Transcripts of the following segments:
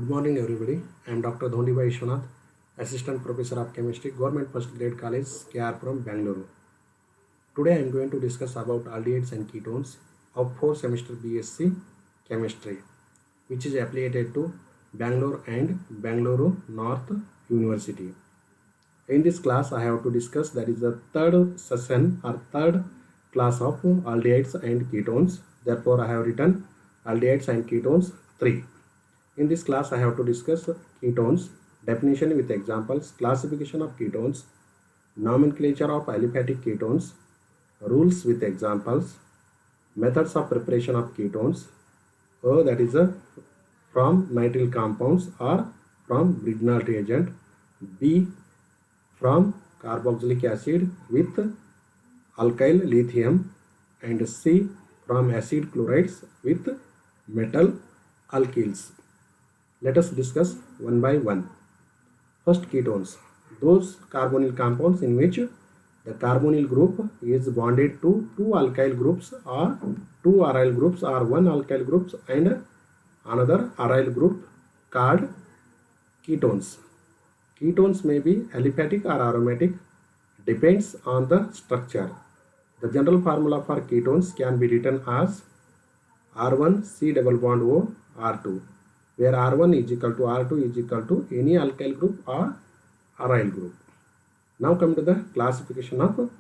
Good morning, everybody. I am Dr. Dhondibai Ishwanath, Assistant Professor of Chemistry, Government First Grade College, KR from Bangalore. Today I am going to discuss about aldehydes and ketones of 4th semester BSc Chemistry, which is affiliated to Bangalore and Bangalore North University. In this class, I have to discuss that is the third session or third class of aldehydes and ketones. Therefore, I have written aldehydes and ketones 3. In this class, I have to discuss ketones, definition with examples, classification of ketones, nomenclature of aliphatic ketones, rules with examples, methods of preparation of ketones, that is from nitrile compounds or from Grignard reagent, B from carboxylic acid with alkyl lithium, and C from acid chlorides with metal alkyls. Let us discuss one by one. First, ketones. Those carbonyl compounds in which the carbonyl group is bonded to two alkyl groups or two aryl groups or one alkyl groups and another aryl group called ketones. Ketones may be aliphatic or aromatic, depends on the structure. The general formula for ketones can be written as R1 C double bond O R2, where R1 is equal to R2 is equal to any alkyl group or aryl group. Now come to the classification of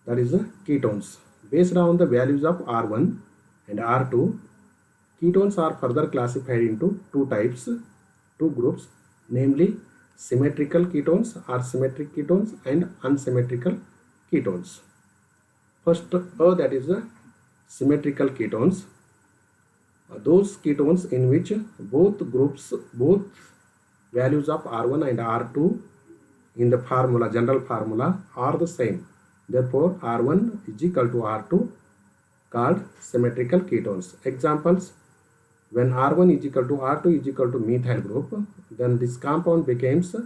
that is ketones. Based on the values of R1 and R2, ketones are further classified into two types, two groups, namely symmetrical ketones or symmetric ketones and unsymmetrical ketones. First, that is symmetrical ketones. Those ketones in which both values of R1 and R2 in the formula, general formula, are the same. Therefore, R1 is equal to R2, called symmetrical ketones. Examples: when R1 is equal to R2 is equal to methyl group, then this compound becomes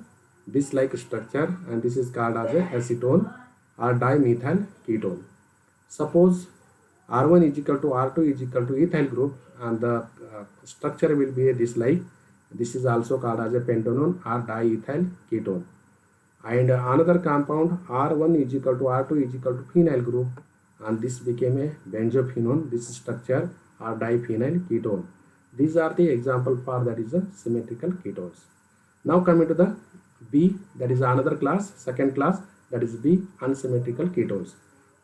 this like structure, and this is called as a acetone or dimethyl ketone. Suppose R1 is equal to R2 is equal to ethyl group, and the structure will be this like. This is also called as a pentanone or diethyl ketone. And another compound R1 is equal to R2 is equal to phenyl group, and this became a benzophenone, this structure, or diphenyl ketone. These are the example for that is a symmetrical ketones. Now coming to the B, that is another class, second class, that is B, unsymmetrical ketones.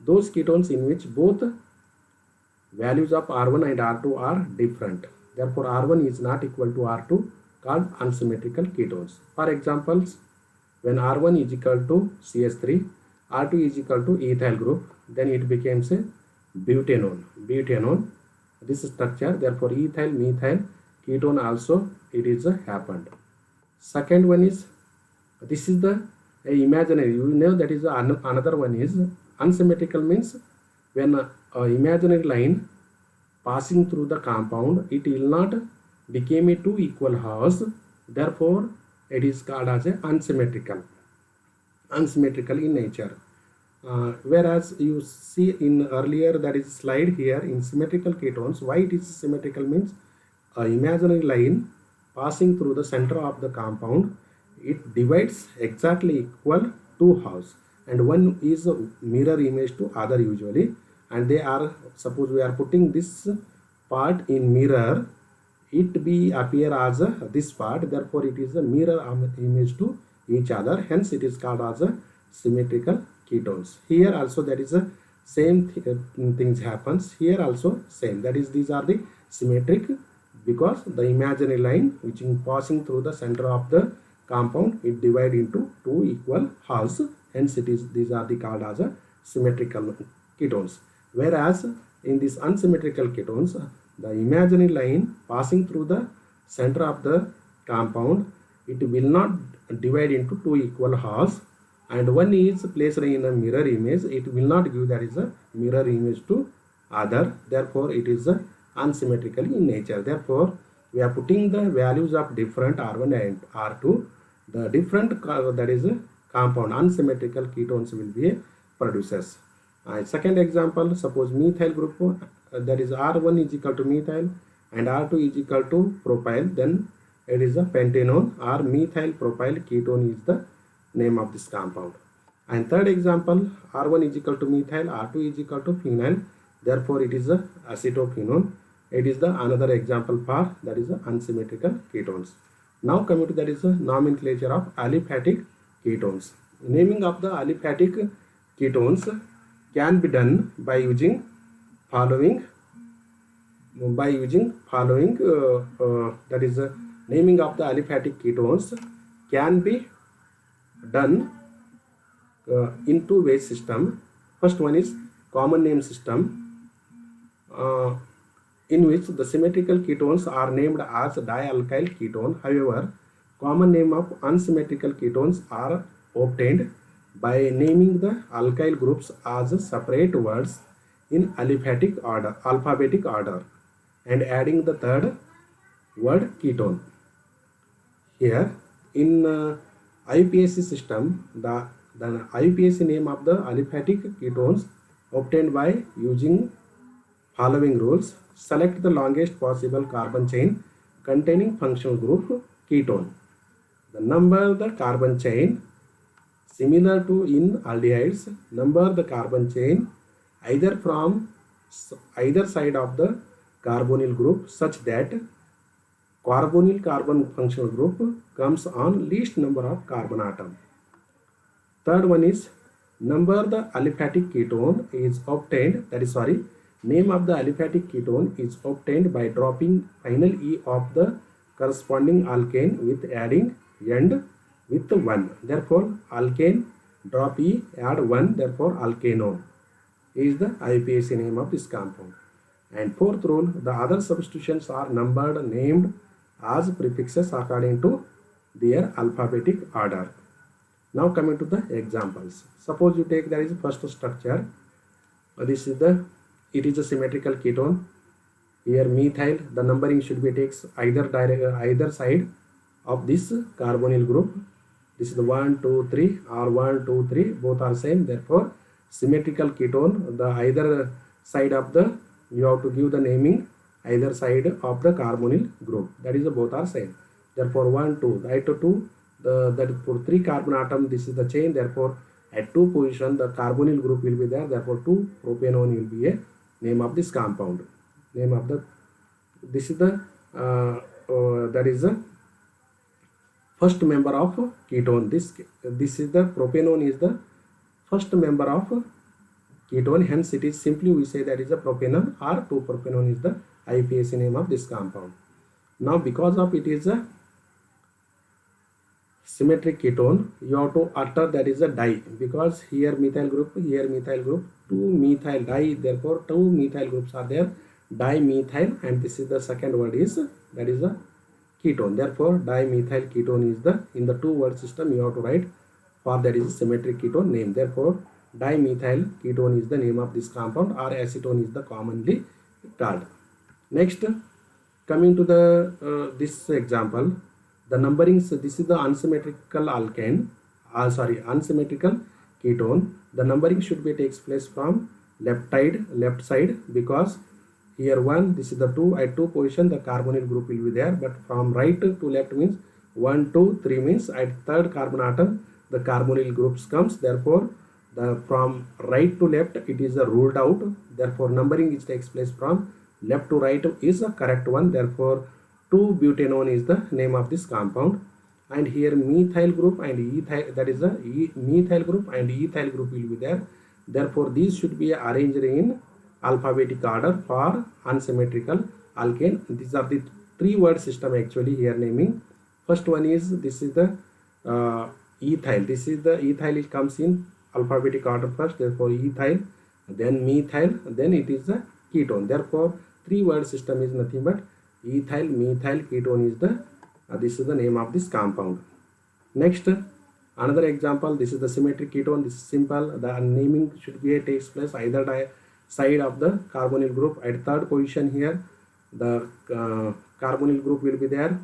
Those ketones in which both values of R1 and R2 are different. Therefore, R1 is not equal to R2, called unsymmetrical ketones. For examples, when R1 is equal to CH3, R2 is equal to ethyl group, then it becomes a butanone. This structure, therefore ethyl methyl ketone also it is happened. Second one is, this is the imaginary, you know, that is another one is unsymmetrical, means when a imaginary line passing through the compound, it will not become a two equal halves, therefore it is called as a unsymmetrical in nature. Whereas you see in earlier that is slide here in symmetrical ketones, why it is symmetrical means a imaginary line passing through the center of the compound, it divides exactly equal two halves, and one is a mirror image to other usually, and they are, suppose we are putting this part in mirror, it be appear as this part, therefore it is a mirror image to each other, hence it is called as a symmetrical ketones. Here also that is a same things happens, here also same, that is these are the symmetric because the imaginary line which is passing through the center of the compound, it divide into two equal halves, hence it is, these are the called as a symmetrical ketones. Whereas in this unsymmetrical ketones, the imaginary line passing through the center of the compound, it will not divide into two equal halves, and one is placed in a mirror image, it will not give that is a mirror image to other, therefore it is unsymmetrical in nature. Therefore we are putting the values of different R1 and R2, the different that is a compound unsymmetrical ketones will be producers. Second example, suppose methyl group, that is R1 is equal to methyl and R2 is equal to propyl, then it is a pentanone or methyl propyl ketone is the name of this compound. And third example, R1 is equal to methyl, R2 is equal to phenyl, therefore it is a acetophenone. It is the another example for that is the unsymmetrical ketones. Now coming to that is the nomenclature of aliphatic ketones. Naming of the aliphatic ketones can be done by using following that is the naming of the aliphatic ketones can be done in two-way system. First one is common name system, in which the symmetrical ketones are named as dialkyl ketone. However, common name of unsymmetrical ketones are obtained by naming the alkyl groups as separate words in aliphatic order, alphabetic order, and adding the third word ketone. Here in IUPAC system, the IUPAC name of the aliphatic ketones obtained by using following rules. Select the longest possible carbon chain containing functional group ketone. The number the carbon chain similar to in aldehydes. Number the carbon chain either from either side of the carbonyl group such that carbonyl carbon functional group comes on least number of carbon atom. Third one is number the aliphatic ketone is obtained, that is name of the aliphatic ketone is obtained by dropping final E of the corresponding alkane with adding end with 1. Therefore, alkane drop E add 1, therefore alkanone is the IUPAC name of this compound. And fourth rule, the other substitutions are numbered, named as prefixes according to their alphabetic order. Now coming to the examples. Suppose you take there is a first structure. This is it is a symmetrical ketone. Here methyl, the numbering should be takes either side of this carbonyl group. This is the 1, 2, 3 or 1, 2, 3, both are same. Therefore, symmetrical ketone, the either side of the, you have to give the naming either side of the carbonyl group. That is both are same. Therefore, 1, 2, right to 2, that for 3 carbon atom, this is the chain. Therefore, at 2 position, the carbonyl group will be there. Therefore, 2 propanone will be a name of this compound. Name of the, this is the that is the first member of ketone. This is the propanone is the first member of ketone. Hence, it is simply we say that is a propanone or 2-propanone is the IUPAC name of this compound. Now, because of it is a symmetric ketone, you have to utter that is a di, because here methyl group, 2 methyl di, therefore 2 methyl groups are there, dimethyl, and this is the second word is that is a ketone. Therefore, dimethyl ketone is the, in the 2 word system you have to write for that is a symmetric ketone name. Therefore, dimethyl ketone is the name of this compound, or acetone is the commonly called. Next, coming to the this example, the numberings, this is the unsymmetrical alkane, unsymmetrical ketone. The numbering should be takes place from left side, because here 1, this is the 2, at 2 position the carbonyl group will be there, but from right to left means 1, 2, 3 means at third carbon atom the carbonyl groups comes. Therefore, the from right to left it is ruled out. Therefore, numbering which takes place from left to right is a correct one. Therefore, 2-butanone is the name of this compound. And here methyl group and ethyl, that is a methyl group and ethyl group will be there. Therefore, these should be arranged in alphabetic order for unsymmetrical alkane. These are the 3 word system actually here naming. First one is, this is the ethyl. This is the ethyl, it comes in alphabetic order first. Therefore, ethyl, then methyl, then it is the ketone. Therefore, 3 word system is nothing but ethyl, methyl, ketone is the this is the name of this compound. Next, another example, this is the symmetric ketone. This is simple. The naming should be takes place either side of the carbonyl group. At third position here, the carbonyl group will be there.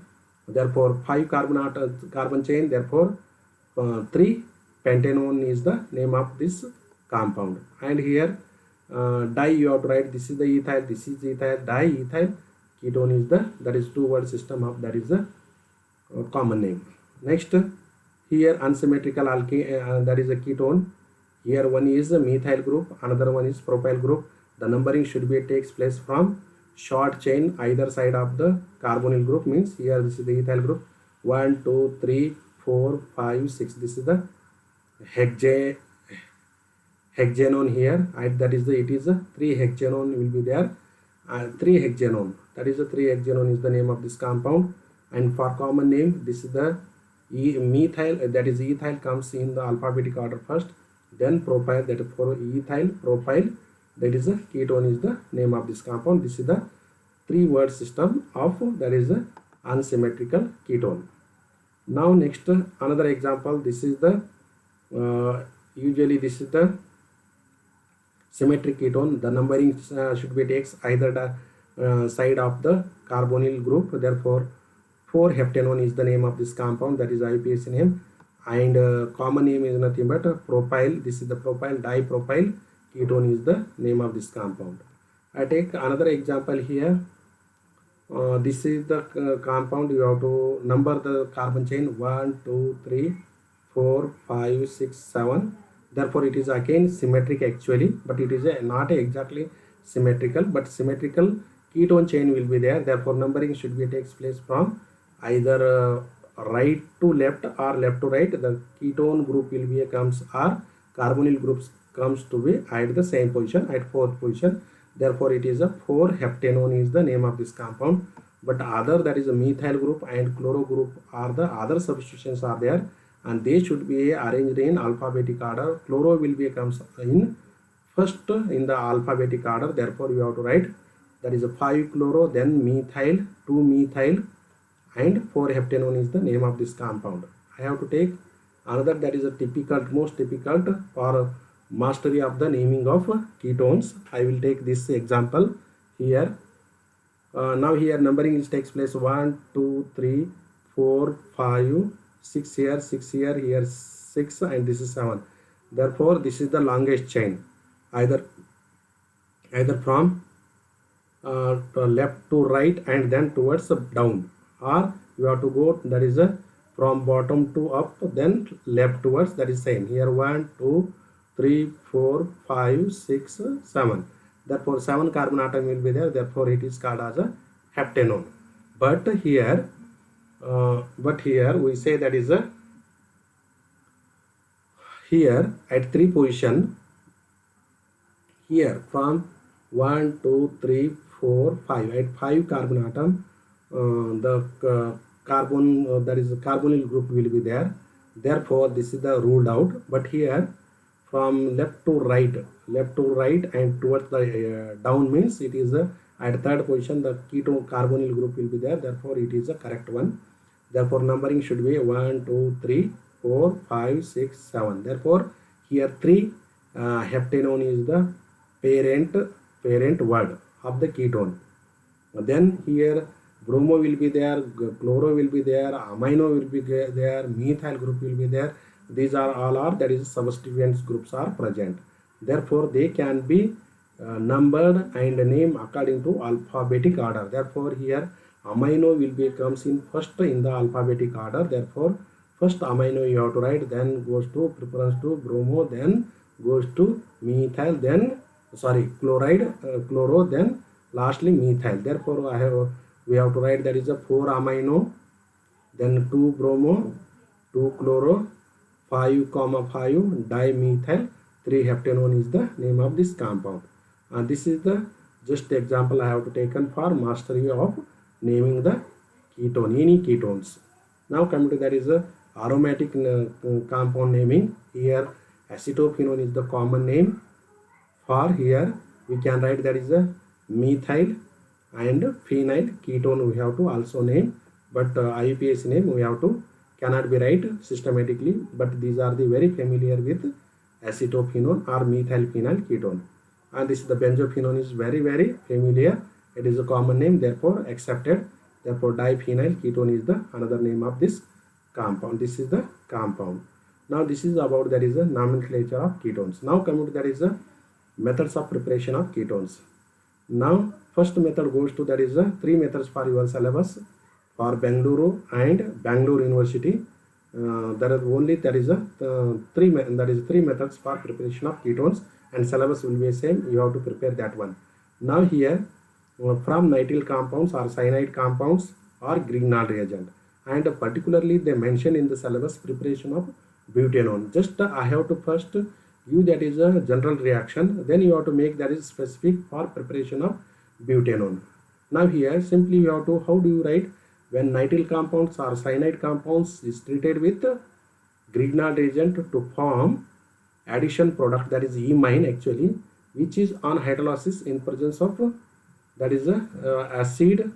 Therefore, 5 carbon chain. Therefore, 3 pentanone is the name of this compound. And here, di you have to write. This is the ethyl. This is ethyl. Diethyl ketone is the, that is 2 word system of that is the common name. Next, here unsymmetrical alkane, that is a ketone. Here one is a methyl group, another one is propyl group. The numbering should be takes place from short chain either side of the carbonyl group. Means here this is the ethyl group. 1, 2, 3, 4, 5, 6. This is the hexanon here. That is the, it is a 3 hexanon will be there. 3 hexanon. That is the 3 hexanon is the name of this compound. And for common name, this is the methyl, that is ethyl comes in the alphabetic order first, then propyl, that is for ethyl, propyl, that is a ketone is the name of this compound. This is the 3-word system of that is a unsymmetrical ketone. Now next, another example, this is the usually this is the symmetric ketone. The numbering should be takes either the side of the carbonyl group. Therefore 4-heptanone is the name of this compound, that is IUPAC name, and common name is nothing but propyl. This is the propyl dipropyl ketone is the name of this compound. I take another example here. This is the compound. You have to number the carbon chain 1, 2, 3, 4, 5, 6, 7. Therefore it is again symmetric actually, but it is not exactly symmetrical, but symmetrical ketone chain will be there. Therefore numbering should be takes place from either right to left or left to right. The ketone group will be comes, or carbonyl groups comes to be at the same position, at 4th position. Therefore it is a 4-heptanone is the name of this compound. But other, that is a methyl group and chloro group, are the other substitutions are there, and they should be arranged in alphabetic order. Chloro will be comes in first in the alphabetic order. Therefore you have to write that is a 5-chloro, then methyl, 2-methyl, and 4-heptanone is the name of this compound. I have to take another, that is a typical, most difficult for mastery of the naming of ketones. I will take this example here. Now here numbering is takes place 1, 2, 3, 4, 5, 6 here, 6 here, here 6, and this is 7. Therefore this is the longest chain, either from left to right and then towards down, or you have to go, that is a from bottom to up, then left towards, that is same. Here 1, 2, 3, 4, 5, 6, 7. Therefore 7 carbon atom will be there. Therefore it is called as a heptanone. But here we say that is a, here at 3 position, here from 1, 2, 3, 4, 5, at 5 carbon atom, the carbon that is the carbonyl group will be there. Therefore this is the ruled out. But here from left to right and towards the down means it is at 3rd position the ketone carbonyl group will be there. Therefore it is the correct one. Therefore numbering should be 1, 2, 3, 4, 5, 6, 7. Therefore here 3 heptanone is the parent word of the ketone. Then here bromo will be there, chloro will be there, amino will be there, methyl group will be there. These are all are, that is substituents groups are present. Therefore they can be numbered and named according to alphabetic order. Therefore here amino will be comes in first in the alphabetic order. Therefore first amino you have to write, then goes to preference to bromo, then goes to methyl, then chloride, chloro, then lastly methyl. Therefore we have to write that is a 4 amino, then 2 bromo, 2 chloro, 5, 5 dimethyl, 3 heptanone is the name of this compound. And this is the just example I have to taken for mastery of naming the ketone, any ketones. Now coming to that is a aromatic compound naming. Here acetophenone is the common name. For here we can write that is a methyl and phenyl ketone we have to also name, but IUPAC name we have to cannot be write systematically, but these are the very familiar with acetophenone or methylphenyl ketone. And this is the benzophenone is very familiar. It is a common name, therefore accepted. Therefore diphenyl ketone is the another name of this compound. This is the compound. Now this is about that is a nomenclature of ketones. Now coming to that is a methods of preparation of ketones. Now first method goes to that is 3 methods for your syllabus. for Bengaluru and Bangalore University. There is only three methods for preparation of ketones, and syllabus will be the same. You have to prepare that one. Now here from nitrile compounds or cyanide compounds or Grignard reagent, and particularly they mention in the syllabus preparation of butanone. Just I have to first give that is a general reaction, then you have to make that is specific for preparation of butanone. Now here simply you have to, how do you write? When nitrile compounds or cyanide compounds is treated with Grignard reagent to form addition product, that is imine actually, which is on hydrolysis in presence of that is acid,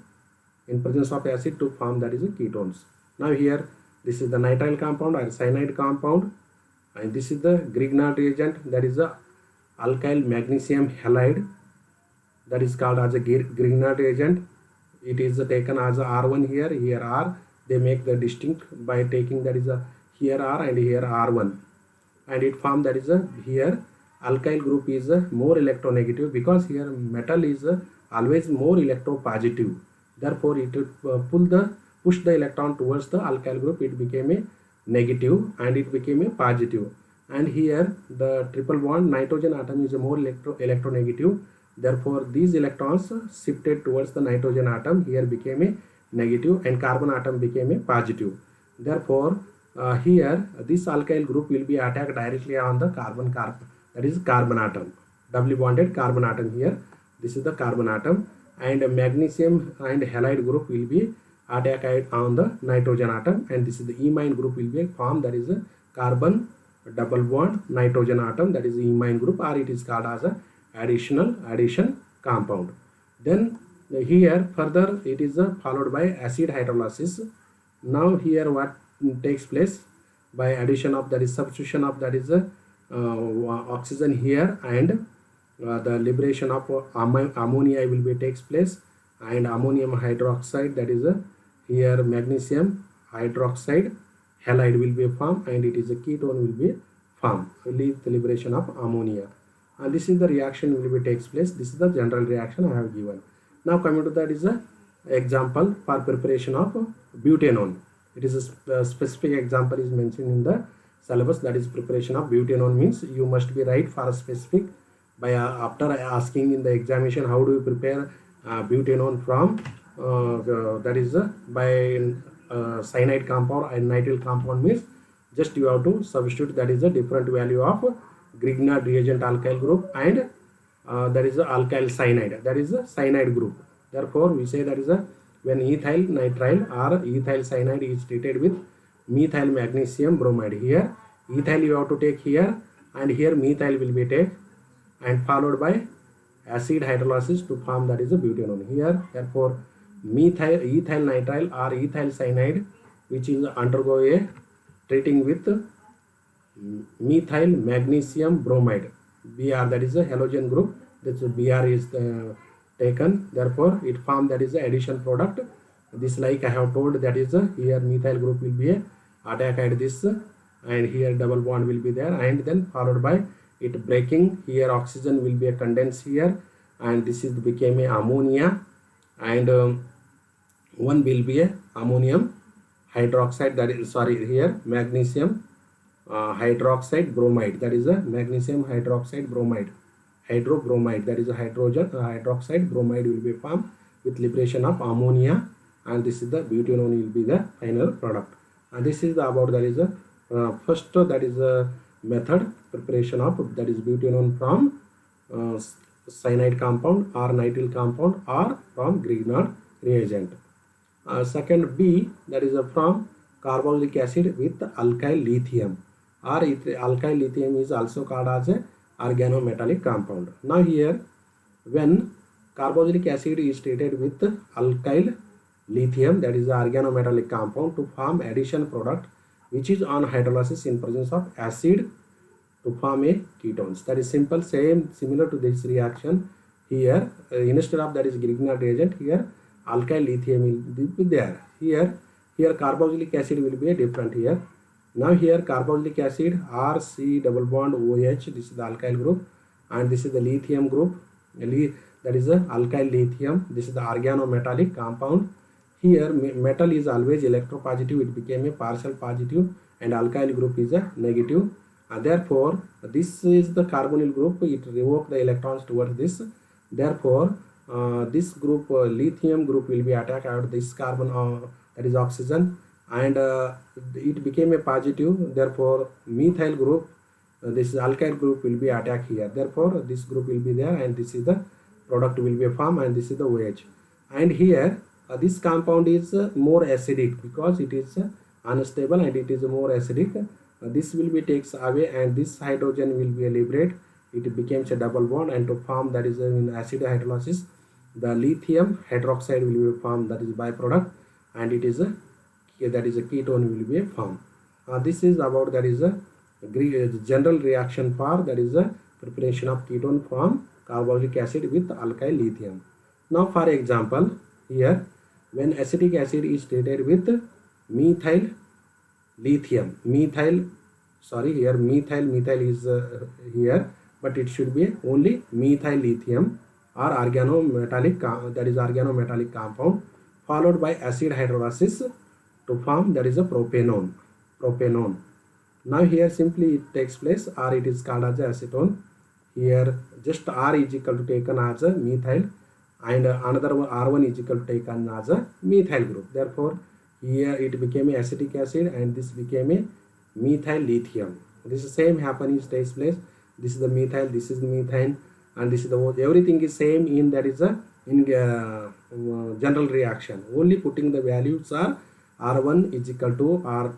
in presence of acid to form that is ketones. Now here this is the nitrile compound or cyanide compound, and this is the Grignard reagent, that is the alkyl magnesium halide, that is called as a Grignard reagent. It is taken as a R1 here R. They make the distinct by taking that is a here R and here R1, and it form that is a here alkyl group is a more electronegative, because here metal is always more electropositive. Therefore, it push the electron towards the alkyl group. It became a negative and it became a positive. And here the triple bond nitrogen atom is a more electronegative. Therefore, these electrons shifted towards the nitrogen atom. Here became a negative and carbon atom became a positive. Therefore, here this alkyl group will be attacked directly on the carbon that is carbon atom, doubly bonded carbon atom here. This is the carbon atom, and magnesium and halide group will be attacked on the nitrogen atom, and this is the imine group will be formed, that is a carbon double bond nitrogen atom, that is the imine group, or it is called as a addition compound. Then here further it is followed by acid hydrolysis. Now here what takes place by addition of, that is substitution of, that is oxygen here, and the liberation of ammonia will be takes place, and ammonium hydroxide, that is here magnesium hydroxide halide will be formed, and it is a ketone will be formed, lead the liberation of ammonia. And this is the reaction will be takes place. This is the general reaction I have given. Now coming to that is a example for preparation of butanone. It is a specific example is mentioned in the syllabus, that is preparation of butanone. Means you must be right for a specific by after asking in the examination how do you prepare butanone from that is by cyanide compound and nitrile compound, means just you have to substitute that is a different value of Grignard reagent alkyl group, and that is a alkyl cyanide, that is a cyanide group. Therefore we say that is a when ethyl nitrile or ethyl cyanide is treated with methyl magnesium bromide. Here ethyl you have to take here, and here methyl will be take, and followed by acid hydrolysis to form that is a butanone here. Therefore ethyl nitrile or ethyl cyanide, which is undergo a treating with methyl magnesium bromide, Br, that is a halogen group, this Br is taken. Therefore it form that is a addition product. This like I have told, that is here methyl group will be attack at this, and here double bond will be there, and then followed by it breaking. Here oxygen will be a condensed here, and this is became a ammonia, and one will be a ammonium hydroxide, that is here magnesium hydroxide bromide, that is a magnesium hydroxide bromide, hydrobromide, that is a hydrogen hydroxide bromide will be formed with liberation of ammonia, and this is the butanone will be the final product. And this is the about that is a first that is a method preparation of that is butanone from cyanide compound or nitrile compound or from Grignard reagent. Second B, that is from carboxylic acid with alkyl lithium, or alkyl lithium is also called as a organometallic compound. Now here when carboxylic acid is treated with alkyl lithium, that is the organometallic compound, to form addition product which is on hydrolysis in presence of acid to form a ketones. That is simple, similar to this reaction here. Instead of that is Grignard reagent, here alkyl lithium will be there. Here carboxylic acid will be different here. Now here carboxylic acid RC double bond OH, this is the alkyl group, and this is the lithium group, that is the alkyl lithium. This is the organometallic compound. Here metal is always electropositive, it became a partial positive, and alkyl group is a negative. Therefore this is the carbonyl group, it revoke the electrons towards this. Therefore this group, lithium group, will be attacked at this carbon, that is oxygen, and it became a positive. Therefore methyl group, this alkyl group, will be attacked here. Therefore this group will be there, and this is the product will be formed, and this is the OH. And here this compound is more acidic because it is unstable and it is more acidic. This will be takes away, and this hydrogen will be liberated. It becomes a double bond, and to form, that is in acid hydrolysis, the lithium hydroxide will be formed, that is byproduct, and it is a ketone will be formed. This is about, that is a general reaction for, that is a preparation of ketone from carbonic acid with alkyl lithium. Now for example, here when acetic acid is treated with methyl lithium, methyl is here, but it should be only methyl lithium or organometallic, that is organometallic compound, followed by acid hydrolysis to form, that is a propanone. Now here simply it takes place, or it is called as acetone. Here just R is equal to taken as a methyl, and another one R1 is equal to taken as a methyl group. Therefore here it became a acetic acid, and this became a methyl lithium. This same happening takes place. This is the methyl, this is the methane, and this is the everything is same in, that is a general reaction. Only putting the values are R1 is equal to R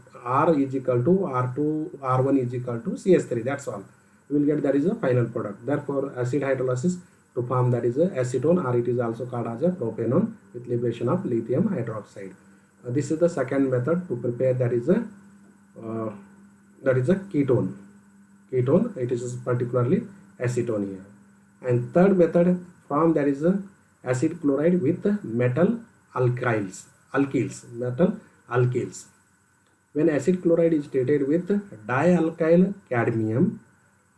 is equal to R2, R1 is equal to CH3. That's all. We will get, that is a final product. Therefore acid hydrolysis to form, that is a acetone, or it is also called as a propanone with liberation of lithium hydroxide. This is the second method to prepare, that is a ketone. It is particularly acetone here. And third method, from, that is a acid chloride with metal alkyls. When acid chloride is treated with dialkyl cadmium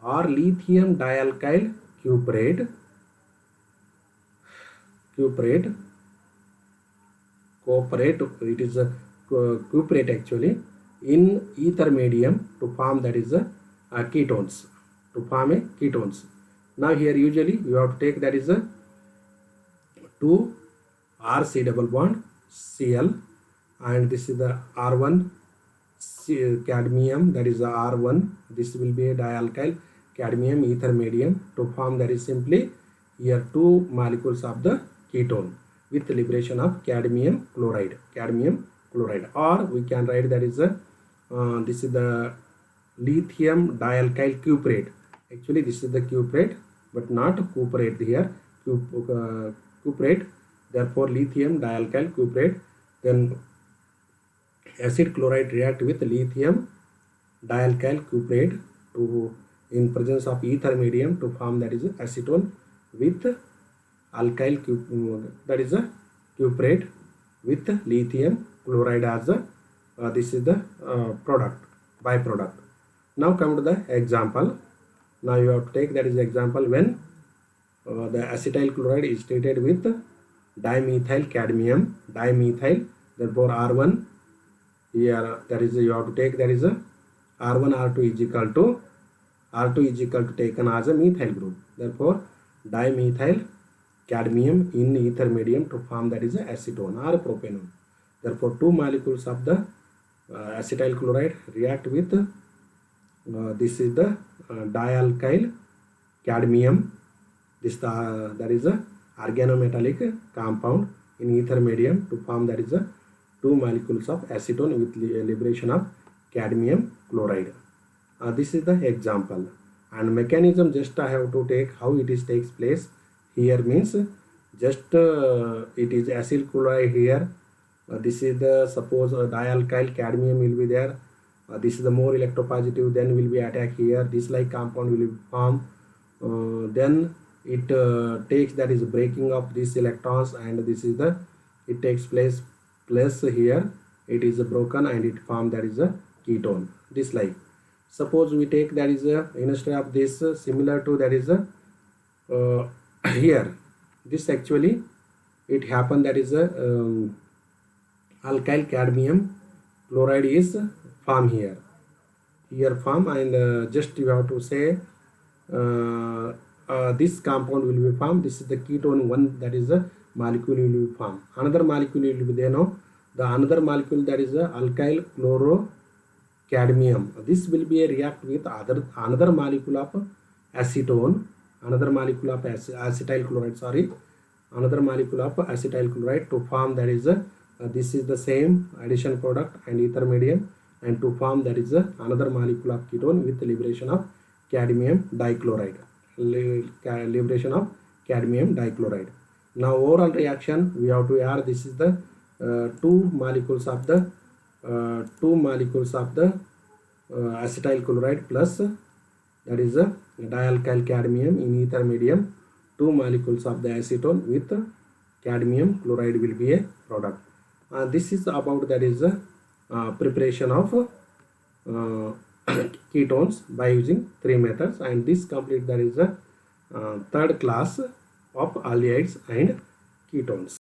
or lithium dialkyl cuprate, it is a cuprate actually, in ether medium to form, that is a ketones, to form a ketones. Now here usually you have to take, that is a 2 RC double bond Cl, and this is the R1 cadmium, that is the R1. This will be a dialkyl cadmium ether medium to form, that is simply here 2 molecules of the ketone with liberation of cadmium chloride, or we can write, that is a this is the lithium dialkyl cuprate. Actually this is the cuprate, but not cuprate here, cuprate. Therefore lithium dialkyl cuprate. Then acid chloride react with lithium dialkyl cuprate to, in presence of ether medium, to form, that is acetone with alkyl that is a cuprate with lithium chloride as a this is the byproduct. Now come to the example. Now you have to take, that is example when the acetyl chloride is treated with dimethyl cadmium, therefore R1 here, that is you have to take, that is a R1 R2 is equal to taken as a methyl group. Therefore dimethyl cadmium in ether medium to form, that is a acetone or propanone. Therefore 2 molecules of the acetyl chloride react with this is the dialkyl cadmium. This that is a organometallic compound in ether medium to form, that is a 2 molecules of acetone with liberation of cadmium chloride. This is the example, and mechanism just I have to take how it is takes place here means just it is acid chloride here. This is the suppose dialkyl cadmium will be there. This is the more electropositive, then will be attack here. This like compound will be formed. Then it takes, that is breaking of these electrons, and this is the it takes place plus here it is broken and it form, that is a ketone. This like suppose we take, that is a instead of this similar to, that is a here this actually it happened, that is a alkyl cadmium chloride is formed here. Here form, and just you have to say this compound will be formed. This is the ketone one, that is the molecule will be formed. Another molecule will be there now. The another molecule, that is the alkyl chlorocadmium. This will be a react with another molecule of acetone, another molecule of acetyl chloride, sorry, another molecule of acetyl chloride to form, that is this is the same addition product and ether medium, and to form, that is another molecule of ketone with liberation of cadmium dichloride. Liberation of cadmium dichloride. Now overall reaction we have to add, this is the two molecules of the acetyl chloride plus, that is dialkyl cadmium in ether medium, two molecules of the acetone with cadmium chloride will be a product. This is about, that is preparation of ketones by using three methods, and this complete, that is the third class of aldehydes and ketones.